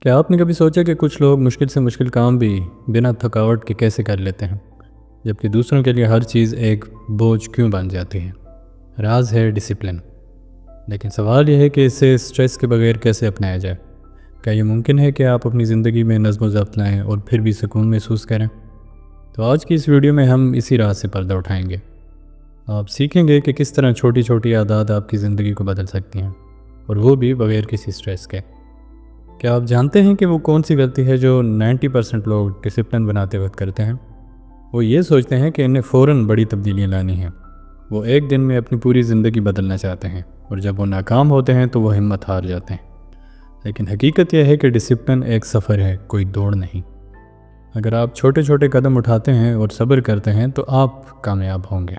کیا آپ نے کبھی سوچا کہ کچھ لوگ مشکل سے مشکل کام بھی بنا تھکاوٹ کے کیسے کر لیتے ہیں، جبکہ دوسروں کے لیے ہر چیز ایک بوجھ کیوں بن جاتی ہے؟ راز ہے ڈسپلن۔ لیکن سوال یہ ہے کہ اسے سٹریس کے بغیر کیسے اپنایا جائے؟ کیا یہ ممکن ہے کہ آپ اپنی زندگی میں نظم و ضبط لائیں اور پھر بھی سکون محسوس کریں؟ تو آج کی اس ویڈیو میں ہم اسی راز سے پردہ اٹھائیں گے۔ آپ سیکھیں گے کہ کس طرح چھوٹی چھوٹی عادات آپ کی زندگی کو بدل سکتی ہیں، اور وہ بھی بغیر کسی سٹریس کے۔ کیا آپ جانتے ہیں کہ وہ کون سی غلطی ہے جو 90% لوگ ڈسپلن بناتے وقت کرتے ہیں؟ وہ یہ سوچتے ہیں کہ انہیں فوراً بڑی تبدیلیاں لانی ہیں۔ وہ ایک دن میں اپنی پوری زندگی بدلنا چاہتے ہیں، اور جب وہ ناکام ہوتے ہیں تو وہ ہمت ہار جاتے ہیں۔ لیکن حقیقت یہ ہے کہ ڈسپلن ایک سفر ہے، کوئی دوڑ نہیں۔ اگر آپ چھوٹے چھوٹے قدم اٹھاتے ہیں اور صبر کرتے ہیں تو آپ کامیاب ہوں گے۔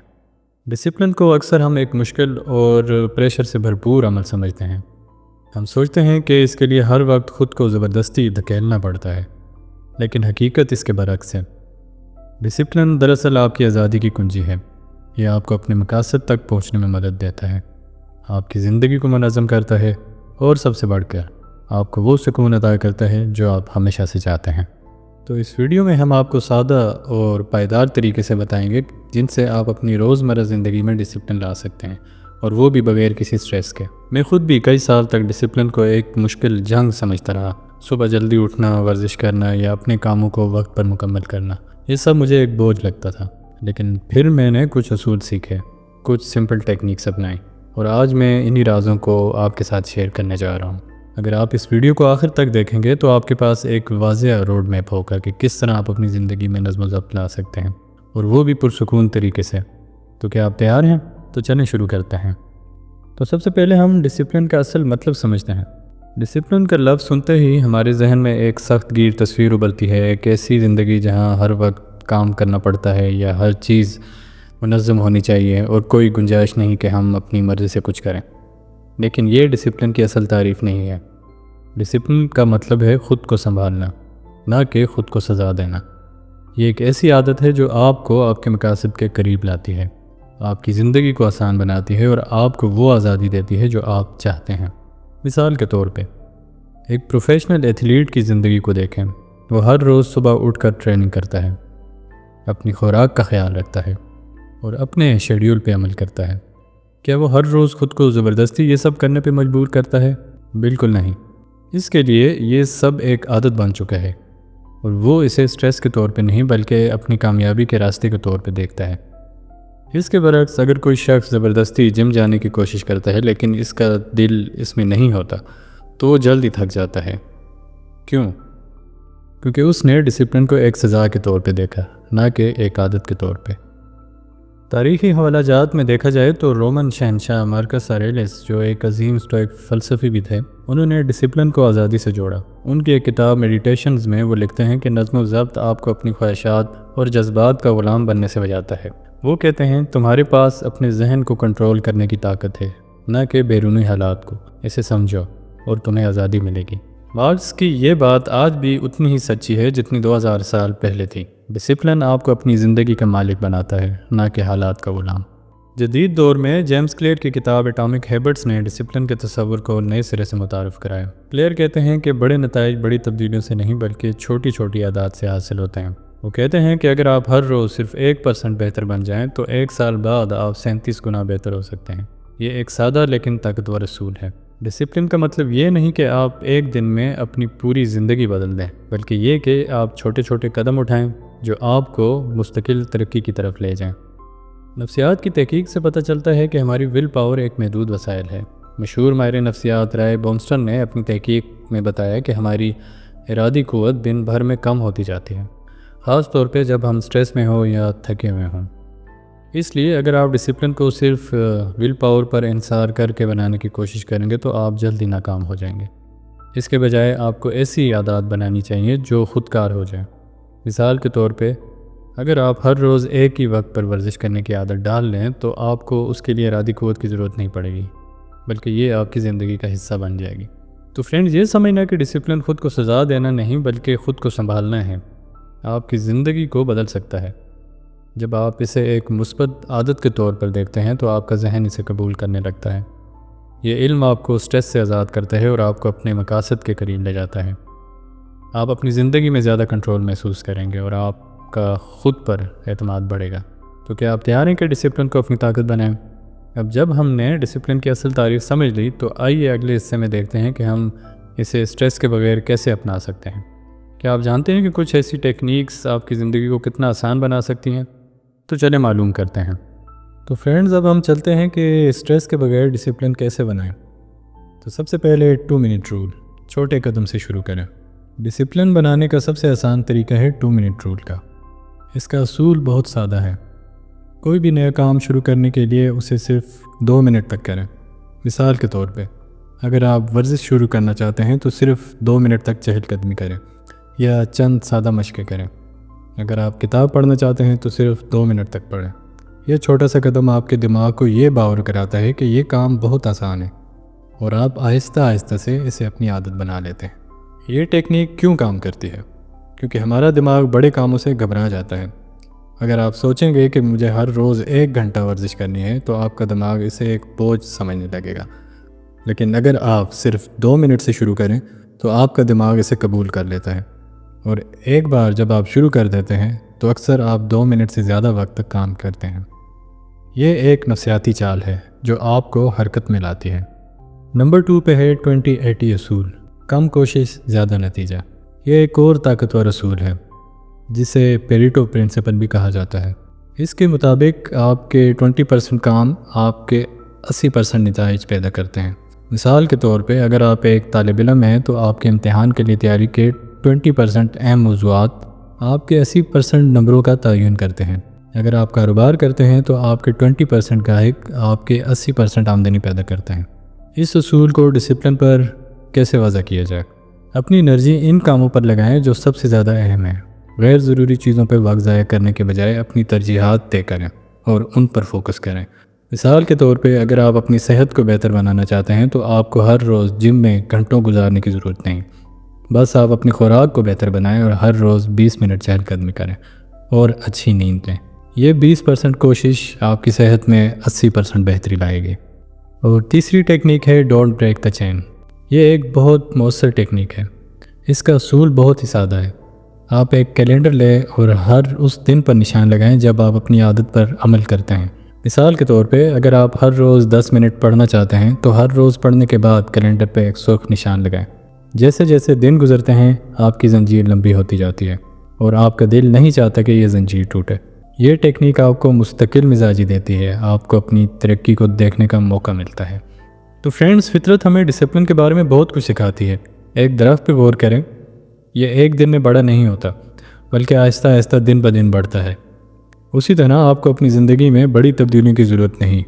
ڈسپلن کو اکثر ہم ایک مشکل اور پریشر سے بھرپور عمل سمجھتے ہیں۔ ہم سوچتے ہیں کہ اس کے لیے ہر وقت خود کو زبردستی دھکیلنا پڑتا ہے، لیکن حقیقت اس کے برعکس ہے۔ ڈسپلن دراصل آپ کی آزادی کی کنجی ہے۔ یہ آپ کو اپنے مقاصد تک پہنچنے میں مدد دیتا ہے، آپ کی زندگی کو منظم کرتا ہے، اور سب سے بڑھ کر آپ کو وہ سکون عطا کرتا ہے جو آپ ہمیشہ سے چاہتے ہیں۔ تو اس ویڈیو میں ہم آپ کو سادہ اور پائیدار طریقے سے بتائیں گے جن سے آپ اپنی روزمرہ زندگی میں ڈسپلن لا سکتے ہیں، اور وہ بھی بغیر کسی سٹریس کے۔ میں خود بھی کئی سال تک ڈسپلن کو ایک مشکل جنگ سمجھتا رہا۔ صبح جلدی اٹھنا، ورزش کرنا یا اپنے کاموں کو وقت پر مکمل کرنا، یہ سب مجھے ایک بوجھ لگتا تھا۔ لیکن پھر میں نے کچھ اصول سیکھے، کچھ سمپل ٹیکنیکس اپنائیں، اور آج میں انہی رازوں کو آپ کے ساتھ شیئر کرنے جا رہا ہوں۔ اگر آپ اس ویڈیو کو آخر تک دیکھیں گے تو آپ کے پاس ایک واضح روڈ میپ ہوگا کہ کس طرح آپ اپنی زندگی میں نظم و ضبط لا سکتے ہیں، اور وہ بھی پرسکون طریقے سے۔ تو کیا آپ تیار ہیں؟ تو چلیں شروع کرتے ہیں۔ تو سب سے پہلے ہم ڈسپلن کا اصل مطلب سمجھتے ہیں۔ ڈسپلن کا لفظ سنتے ہی ہمارے ذہن میں ایک سخت گیر تصویر ابھرتی ہے، ایک ایسی زندگی جہاں ہر وقت کام کرنا پڑتا ہے یا ہر چیز منظم ہونی چاہیے اور کوئی گنجائش نہیں کہ ہم اپنی مرضی سے کچھ کریں۔ لیکن یہ ڈسپلن کی اصل تعریف نہیں ہے۔ ڈسپلن کا مطلب ہے خود کو سنبھالنا، نہ کہ خود کو سزا دینا۔ یہ ایک ایسی عادت ہے جو آپ کو آپ کے مقاصد کے قریب لاتی ہے، آپ کی زندگی کو آسان بناتی ہے، اور آپ کو وہ آزادی دیتی ہے جو آپ چاہتے ہیں۔ مثال کے طور پہ ایک پروفیشنل ایتھلیٹ کی زندگی کو دیکھیں۔ وہ ہر روز صبح اٹھ کر ٹریننگ کرتا ہے، اپنی خوراک کا خیال رکھتا ہے، اور اپنے شیڈیول پہ عمل کرتا ہے۔ کیا وہ ہر روز خود کو زبردستی یہ سب کرنے پہ مجبور کرتا ہے؟ بالکل نہیں۔ اس کے لیے یہ سب ایک عادت بن چکا ہے، اور وہ اسے سٹریس کے طور پہ نہیں بلکہ اپنی کامیابی کے راستے کے طور پہ دیکھتا ہے۔ اس کے برعکس اگر کوئی شخص زبردستی جم جانے کی کوشش کرتا ہے لیکن اس کا دل اس میں نہیں ہوتا تو وہ جلد ہی تھک جاتا ہے۔ کیوں؟ کیونکہ اس نے ڈسپلن کو ایک سزا کے طور پہ دیکھا، نہ کہ ایک عادت کے طور پہ۔ تاریخی حوالہ جات میں دیکھا جائے تو رومن شہنشاہ مارکس آریلس، جو ایک عظیم اسٹوئک فلسفی بھی تھے، انہوں نے ڈسپلن کو آزادی سے جوڑا۔ ان کی ایک کتاب میڈیٹیشنز میں وہ لکھتے ہیں کہ نظم و ضبط آپ کو اپنی خواہشات اور جذبات کا غلام بننے سے بچاتا ہے۔ وہ کہتے ہیں تمہارے پاس اپنے ذہن کو کنٹرول کرنے کی طاقت ہے، نہ کہ بیرونی حالات کو۔ اسے سمجھو اور تمہیں آزادی ملے گی۔ مارکس کی یہ بات آج بھی اتنی ہی سچی ہے جتنی 2000 سال پہلے تھی۔ ڈسپلن آپ کو اپنی زندگی کا مالک بناتا ہے، نہ کہ حالات کا غلام۔ جدید دور میں جیمز کلیئر کی کتاب ایٹامک ہیبٹس نے ڈسپلن کے تصور کو نئے سرے سے متعارف کرایا۔ کلیئر کہتے ہیں کہ بڑے نتائج بڑی تبدیلیوں سے نہیں بلکہ چھوٹی چھوٹی عادات سے حاصل ہوتے ہیں۔ وہ کہتے ہیں کہ اگر آپ ہر روز صرف 1% بہتر بن جائیں تو 1 سال بعد آپ 37 گنا بہتر ہو سکتے ہیں۔ یہ ایک سادہ لیکن طاقتور اصول ہے۔ ڈسپلن کا مطلب یہ نہیں کہ آپ ایک دن میں اپنی پوری زندگی بدل دیں، بلکہ یہ کہ آپ چھوٹے چھوٹے قدم اٹھائیں جو آپ کو مستقل ترقی کی طرف لے جائیں۔ نفسیات کی تحقیق سے پتہ چلتا ہے کہ ہماری ول پاور ایک محدود وسائل ہے۔ مشہور ماہر نفسیات رائے بومسٹن نے اپنی تحقیق میں بتایا کہ ہماری ارادی قوت دن بھر میں کم ہوتی جاتی ہے، خاص طور پہ جب ہم سٹریس میں ہوں یا تھکے ہوئے ہوں۔ اس لیے اگر آپ ڈسپلن کو صرف ول پاور پر انحصار کر کے بنانے کی کوشش کریں گے تو آپ جلدی ناکام ہو جائیں گے۔ اس کے بجائے آپ کو ایسی عادات بنانی چاہیے جو خود کار ہو جائیں۔ مثال کے طور پہ اگر آپ ہر روز ایک ہی وقت پر ورزش کرنے کی عادت ڈال لیں تو آپ کو اس کے لیے ارادی قوت کی ضرورت نہیں پڑے گی، بلکہ یہ آپ کی زندگی کا حصہ بن جائے گی۔ تو فرینڈز، یہ سمجھنا کہ ڈسپلن خود کو سزا دینا نہیں بلکہ خود کو سنبھالنا ہے، آپ کی زندگی کو بدل سکتا ہے۔ جب آپ اسے ایک مثبت عادت کے طور پر دیکھتے ہیں تو آپ کا ذہن اسے قبول کرنے لگتا ہے۔ یہ علم آپ کو سٹریس سے آزاد کرتا ہے اور آپ کو اپنے مقاصد کے قریب لے جاتا ہے۔ آپ اپنی زندگی میں زیادہ کنٹرول محسوس کریں گے اور آپ کا خود پر اعتماد بڑھے گا۔ تو کیا آپ تیار ہیں کہ ڈسپلن کو اپنی طاقت بنائیں؟ اب جب ہم نے ڈسپلن کی اصل تعریف سمجھ لی تو آئیے اگلے حصے میں دیکھتے ہیں کہ ہم اسے اسٹریس کے بغیر کیسے اپنا سکتے ہیں۔ کیا آپ جانتے ہیں کہ کچھ ایسی ٹیکنیکس آپ کی زندگی کو کتنا آسان بنا سکتی ہیں؟ تو چلیں معلوم کرتے ہیں۔ تو فرینڈز، اب ہم چلتے ہیں کہ اسٹریس کے بغیر ڈسپلن کیسے بنائیں۔ تو سب سے پہلے 2 منٹ رول، چھوٹے قدم سے شروع کریں۔ ڈسپلن بنانے کا سب سے آسان طریقہ ہے 2 منٹ رول کا۔ اس کا اصول بہت سادہ ہے۔ کوئی بھی نیا کام شروع کرنے کے لیے اسے صرف 2 منٹ تک کریں۔ مثال کے طور پہ اگر آپ ورزش شروع کرنا چاہتے ہیں تو صرف 2 منٹ تک چہل قدمی کریں یا چند سادہ مشقیں کریں۔ اگر آپ کتاب پڑھنا چاہتے ہیں تو صرف 2 منٹ تک پڑھیں۔ یہ چھوٹا سا قدم آپ کے دماغ کو یہ باور کراتا ہے کہ یہ کام بہت آسان ہے اور آپ آہستہ آہستہ سے اسے اپنی عادت بنا لیتے ہیں۔ یہ ٹیکنیک کیوں کام کرتی ہے؟ کیونکہ ہمارا دماغ بڑے کاموں سے گھبرا جاتا ہے۔ اگر آپ سوچیں گے کہ مجھے ہر روز 1 گھنٹہ ورزش کرنی ہے تو آپ کا دماغ اسے ایک بوجھ سمجھنے لگے گا، لیکن اگر آپ صرف 2 منٹ سے شروع کریں تو آپ کا دماغ اسے قبول کر لیتا ہے، اور ایک بار جب آپ شروع کر دیتے ہیں تو اکثر آپ 2 منٹ سے زیادہ وقت تک کام کرتے ہیں۔ یہ ایک نفسیاتی چال ہے جو آپ کو حرکت میں لاتی ہے۔ نمبر 2 پہ ہے 20-80 اصول، کم کوشش زیادہ نتیجہ۔ یہ ایک اور طاقتور اصول ہے جسے پیریٹو پرنسپل بھی کہا جاتا ہے۔ اس کے مطابق آپ کے 20% کام آپ کے 80% نتائج پیدا کرتے ہیں۔ مثال کے طور پہ اگر آپ ایک طالب علم ہیں تو آپ کے امتحان کے لیے تیاری کے 20% اہم موضوعات آپ کے 80% نمبروں کا تعین کرتے ہیں۔ اگر آپ کاروبار کرتے ہیں تو آپ کے 20% گاہک آپ کے 80% آمدنی پیدا کرتے ہیں۔ اس اصول کو ڈسپلن پر کیسے وضع کیا جائے؟ اپنی انرجی ان کاموں پر لگائیں جو سب سے زیادہ اہم ہیں۔ غیر ضروری چیزوں پہ وقت ضائع کرنے کے بجائے اپنی ترجیحات طے کریں اور ان پر فوکس کریں۔ مثال کے طور پہ اگر آپ اپنی صحت کو بہتر بنانا چاہتے ہیں تو آپ کو ہر روز جم میں گھنٹوں گزارنے کی ضرورت نہیں، بس آپ اپنی خوراک کو بہتر بنائیں اور ہر روز 20 منٹ چہل قدمی کریں اور اچھی نیند لیں۔ یہ 20% کوشش آپ کی صحت میں 80% بہتری لائے گی۔ اور تیسری ٹیکنیک ہے ڈونٹ بریک دا چین۔ یہ ایک بہت مؤثر ٹیکنیک ہے۔ اس کا اصول بہت ہی سادہ ہے۔ آپ ایک کیلنڈر لیں اور ہر اس دن پر نشان لگائیں جب آپ اپنی عادت پر عمل کرتے ہیں۔ مثال کے طور پہ اگر آپ ہر روز 10 منٹ پڑھنا چاہتے ہیں تو ہر روز پڑھنے کے بعد کیلنڈر پہ ایک سرخ نشان لگائیں۔ جیسے جیسے دن گزرتے ہیں آپ کی زنجیر لمبی ہوتی جاتی ہے اور آپ کا دل نہیں چاہتا کہ یہ زنجیر ٹوٹے۔ یہ ٹیکنیک آپ کو مستقل مزاجی دیتی ہے، آپ کو اپنی ترقی کو دیکھنے کا موقع ملتا ہے۔ تو فرینڈز، فطرت ہمیں ڈسپلن کے بارے میں بہت کچھ سکھاتی ہے۔ ایک درخت پہ غور کریں، یہ ایک دن میں بڑا نہیں ہوتا بلکہ آہستہ آہستہ دن بہ دن بڑھتا ہے۔ اسی طرح آپ کو اپنی زندگی میں بڑی تبدیلیوں کی ضرورت نہیں۔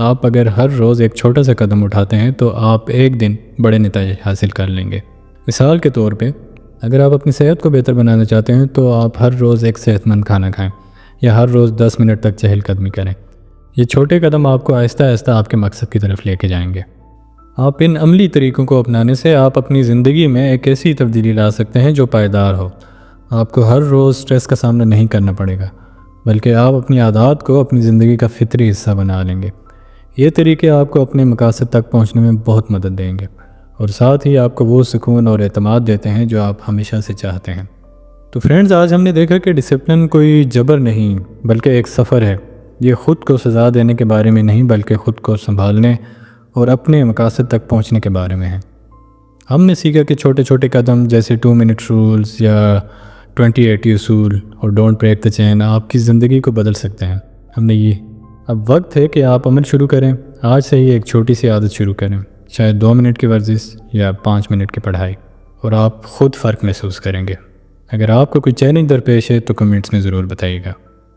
آپ اگر ہر روز ایک چھوٹا سا قدم اٹھاتے ہیں تو آپ ایک دن بڑے نتائج حاصل کر لیں گے۔ مثال کے طور پہ اگر آپ اپنی صحت کو بہتر بنانا چاہتے ہیں تو آپ ہر روز ایک صحت مند کھانا کھائیں یا ہر روز 10 منٹ تک چہل قدمی کریں۔ یہ چھوٹے قدم آپ کو آہستہ آہستہ آپ کے مقصد کی طرف لے کے جائیں گے۔ آپ ان عملی طریقوں کو اپنانے سے آپ اپنی زندگی میں ایک ایسی تبدیلی لا سکتے ہیں جو پائیدار ہو۔ آپ کو ہر روز سٹریس کا سامنا نہیں کرنا پڑے گا بلکہ آپ اپنی عادات کو اپنی زندگی کا فطری حصہ بنا لیں گے۔ یہ طریقے آپ کو اپنے مقاصد تک پہنچنے میں بہت مدد دیں گے اور ساتھ ہی آپ کو وہ سکون اور اعتماد دیتے ہیں جو آپ ہمیشہ سے چاہتے ہیں۔ تو فرینڈز، آج ہم نے دیکھا کہ ڈسپلن کوئی جبر نہیں بلکہ ایک سفر ہے۔ یہ خود کو سزا دینے کے بارے میں نہیں بلکہ خود کو سنبھالنے اور اپنے مقاصد تک پہنچنے کے بارے میں ہے۔ ہم نے سیکھا کہ چھوٹے چھوٹے قدم جیسے 2 منٹ رولز یا 20-80 اصول اور ڈونٹ بریک دا چین آپ کی زندگی کو بدل سکتے ہیں۔ اب وقت ہے کہ آپ عمل شروع کریں۔ آج سے ہی ایک چھوٹی سی عادت شروع کریں، شاید 2 منٹ کی ورزش یا 5 منٹ کی پڑھائی، اور آپ خود فرق محسوس کریں گے۔ اگر آپ کو کوئی چیلنج درپیش ہے تو کمنٹس میں ضرور بتائیے گا،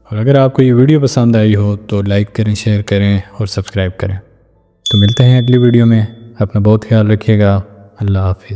اور اگر آپ کو یہ ویڈیو پسند آئی ہو تو لائک کریں، شیئر کریں اور سبسکرائب کریں۔ تو ملتے ہیں اگلی ویڈیو میں۔ اپنا بہت خیال رکھیے گا۔ اللہ حافظ۔